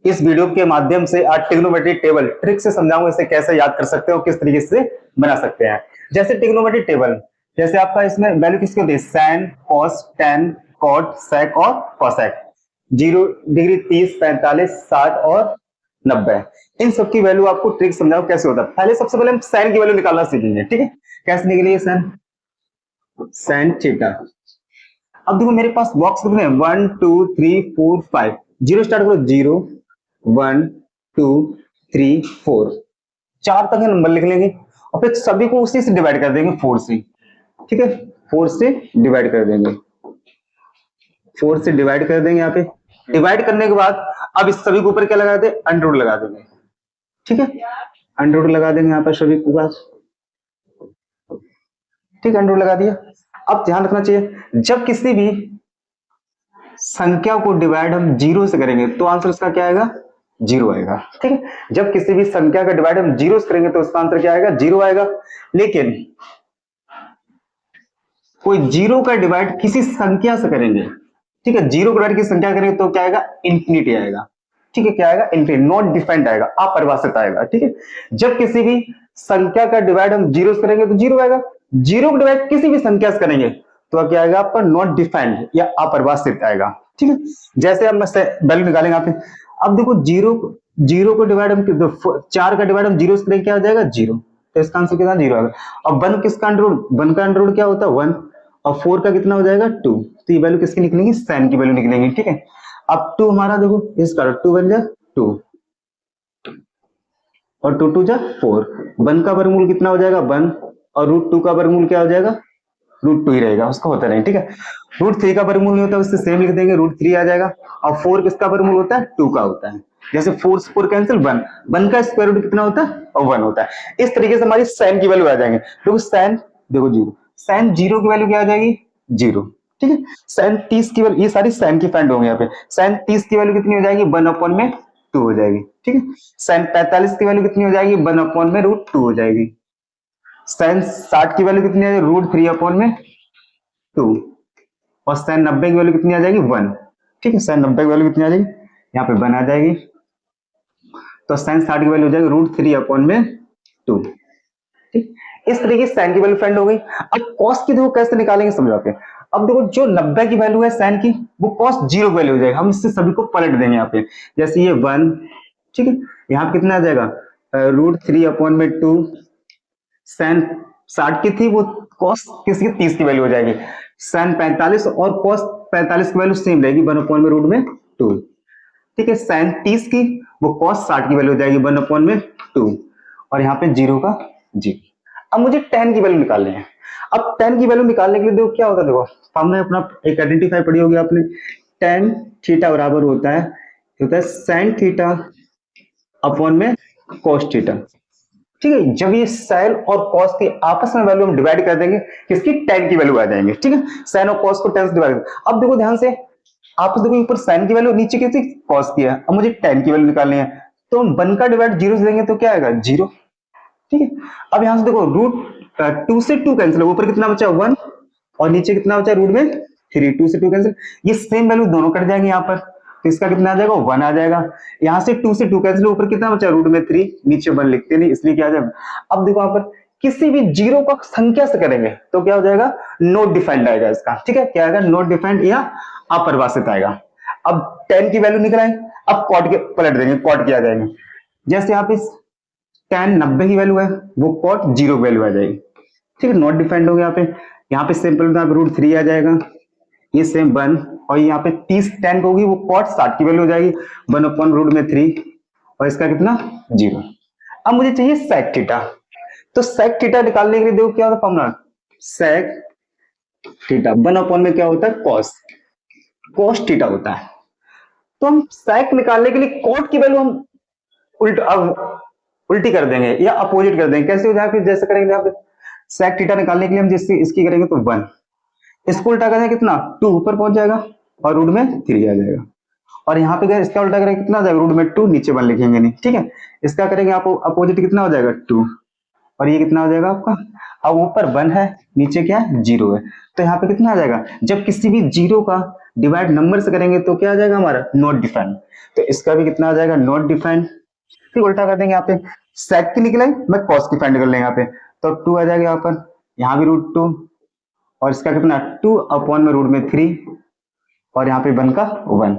इस वीडियो के माध्यम से आज ट्रिग्नोमेट्रिक टेबल ट्रिक से समझाऊंगा इसे कैसे याद कर सकते हो, किस तरीके से बना सकते हैं। जैसे ट्रिग्नोमेट्रिक टेबल, जैसे आपका इसमें वैल्यू किसकी होती है, सैन, कॉस, टेन, कॉट, सेक और कॉसेक। 0 डिग्री, 30, 45, 60 और 90, इन सब की वैल्यू आपको ट्रिक समझाओ कैसे होता है। पहले सबसे पहले हम साइन की वैल्यू निकालना सीखेंगे, ठीक है। कैसे निकलिए सैन, साइन थीटा। अब देखो मेरे पास बॉक्स कितने हैं, 1 2 3 4 5, जीरो स्टार्ट करो, 0 1 2 3 4, 4 तक है नंबर लिख लेंगे और फिर सभी को उसी से डिवाइड कर देंगे, 4 से, ठीक है। 4 से डिवाइड कर देंगे, 4 से डिवाइड कर देंगे। यहाँ पे डिवाइड करने के बाद अब इस सभी के ऊपर क्या लगा दें, अंडर रूट लगा देंगे, ठीक है। अंडर रूट लगा देंगे यहाँ पर सभी के पास, ठीक है, अंडर रूट लगा दिया। अब ध्यान रखना चाहिए, जब किसी भी संख्या को डिवाइड हम जीरो से करेंगे तो आंसर इसका क्या आएगा, जीरो आएगा, ठीक है। जब किसी भी संख्या का डिवाइड हम जीरो से करेंगे तो उसका आंसर क्या आएगा, जीरो आएगा। लेकिन कोई जीरो का डिवाइड किसी संख्या से करेंगे, ठीक है, जीरो का डिवाइड किसी संख्या करेंगे तो क्या आएगा, इंफिनिटी आएगा, ठीक है। क्या आएगा, इंफिनिटी, नॉट डिफाइंड आएगा, अपरिभाषित आएगा, ठीक है। जब किसी भी संख्या का डिवाइड हम जीरो से करेंगे तो जीरो आएगा, जीरो का डिवाइड किसी भी संख्या से करेंगे तो क्या आएगा आपका, नॉट डिफाइंड या अपरिभाषित आएगा, ठीक है। जैसे हम वैल्यू निकालेंगे आप, अब देखो जीरो, जीरो को डिवाइड हम 4 का डिवाइड हम जीरो से करेंगे क्या हो जाएगा, जीरो, तो इसका आंसर कितना, जीरो आएगा। और 1 किसका अंडर रूट, 1 का अंडर रूट क्या होता है, 1, और 4 का कितना हो जाएगा, 2, तो ये वैल्यू किसकी निकलेंगी, साइन की वैल्यू निकलेंगी, ठीक है। अब 2 हमारा देखो इसका 2 बन जाए 2 और 2 2 जा 4, 1 का वर्गमूल कितना हो जाएगा, 1, और रूट 2 का वर्गमूल क्या हो जाएगा, रूट 2 ही रहेगा, उसका होता नहीं, ठीक है। रूट 3 का वर्गमूल नहीं होता, उससे सेम लिख देंगे, रूट 3 आ जाएगा। और 4 किसका वर्गमूल होता है, 2 का होता है। जैसे 4 से 4 कैंसिल, 1, 1 का स्क्वायर रूट कितना होता है, और 1 होता है। इस तरीके से हमारी साइन की वैल्यू आ जाएंगे। देखो साइन, देखो जीरो, साइन जीरो की वैल्यू क्या आ जाएगी, जीरो, ठीक है। साइन 30 की वैल्यू, ये सारी साइन की फ्रेंड होंगे यहाँ पे, साइन 30 की वैल्यू कितनी हो जाएगी, 1/2 हो जाएगी, ठीक है। साइन 45 की वैल्यू कितनी हो जाएगी, 1/√2 हो जाएगी। साइन 60 की वैल्यू कितनी है, √3/2, और साइन 90 की वैल्यू कितनी आ जाएगी, 1, ठीक है। साइन 90 की वैल्यू कितनी आ जाएगी, यहाँ पे 1 आ जाएगी। तो साइन 60 की वैल्यू हो जाएगी √3/2, ठीक। इस तरीके से साइन की वैल्यू फाइंड हो गई। अब कॉस की देखो कैसे निकालेंगे, समझो आप। अब देखो जो 90 की वैल्यू है साइन की, वो कॉस जीरो की वैल्यू हो जाएगी, हम इससे सभी को पलट देंगे यहाँ पे। जैसे ये 1, ठीक है, यहाँ पे कितना आ जाएगा, √3/2, साइन 60 की थी वो कॉस किसकी, 30 की वैल्यू हो जाएगी। साइन 45 और कॉस 45 की वैल्यू सेम रहेगी, 1/√2, ठीक है। साइन 30 की वो कॉस 60 की वैल्यू हो जाएगी, 1/2, और यहाँ पे जीरो का जीरो। अब मुझे tan की वैल्यू निकालनी है। अब tan की वैल्यू निकालने के लिए देखो क्या होता है, देखो हमने अपना एक आइडेंटिफाई पढ़ी होगी आपने, tan थीटा बराबर होता है साइन थीटा अपॉन में cos थीटा, ठीक है। जब ये साइन और कॉस की आपस में वैल्यू हम डिवाइड कर देंगे, किसकी, tan की वैल्यू आ जाएंगे, ठीक है। साइन और कॉस को tan से डिवाइड, अब देखो ध्यान से, आप देखो ऊपर साइन की वैल्यू, नीचे किसकी, कॉस की है। अब मुझे tan की वैल्यू निकालनी है, तो हम 1 का डिवाइड जीरो से देंगे तो क्या आएगा, जीरो, ठीक है। अब यहां से देखो √2 से 2 कैंसिल, ऊपर कितना बचा, 1, और नीचे कितना बचा, रूट में 3, 2 से 2 कैंसिल, ये सेम वैल्यू दोनों कट जाएंगे यहाँ पर, तो इसका कितना आ जाएगा, 1 आ जाएगा। यहाँ से 2 से 2 कैंसिल, ऊपर कितना बचा, रूट में 3, नीचे 1 लिखते नहीं इसलिए क्या आ जाएगा। अब देखो यहाँ पर किसी भी जीरो का संख्या से करेंगे तो क्या हो जाएगा, नॉट डिफाइंड आएगा इसका, ठीक है। क्या आएगा, नॉट डिफाइंड या अपरिभाषित आएगा। अब tan की वैल्यू निकल आएंगे, अब कॉट के पलट देंगे, कॉट किया जाएंगे। जैसे यहाँ पे tan 90 की वैल्यू है, वो कॉट जीरो की वैल्यू आ जाएगी, ठीक है। नॉट डिफाइंड हो गया यहाँ पे सिंपल √3 आ जाएगा, ये सेम 1, और यहाँ पे 30 tan होगी, वो कॉट 60 की वैल्यू हो जाएगी, 1/√3, और इसका कितना, जीरो। अब मुझे चाहिए sec थीटा, तो sec थीटा निकालने के लिए देखो क्या होता है फॉर्मूला, sec थीटा 1 में क्या होता है, cos थीटा होता है। तो हम sec निकालने के लिए कॉट की वैल्यू हम उल्टी कर देंगे या अपोजिट कर देंगे। कैसे हो जाए, फिर जैसे करेंगे यहाँ पे sec थीटा निकालने के लिए हम जिसकी इसकी करेंगे तो 1, इसको उल्टा करेंगे कितना, 2 ऊपर पहुंच जाएगा और रूट में 3 आ जाएगा। और यहाँ पे इसका उल्टा करेंगे कितना हो जाएगा, रूट में 2, नीचे 1 लिखेंगे नहीं, ठीक है। इसका करेंगे आप अपोजिट, कितना हो जाएगा 2, और ये कितना हो जाएगा आपका, अब ऊपर 1 है, नीचे क्या है, जीरो है, तो यहाँ पे कितना आ जाएगा, जब किसी भी जीरो का डिवाइड नंबर से करेंगे तो क्या आ जाएगा हमारा नॉट डिफाइंड। तो इसका भी कितना आ जाएगा नॉट डिफाइंड। फिर उल्टा कर देंगे यहाँ पे सेक की निकले मैं कॉस की फाइंड कर लेंगे यहाँ पे, तो 2 आ जाएगा यहाँ पर, यहाँ भी √2 और इसका कितना 2 अपॉन में रूट में 3 और यहाँ पे 1 का 1।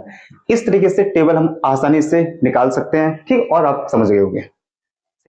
इस तरीके से टेबल हम आसानी से निकाल सकते हैं, ठीक, और आप समझ गए होंगे।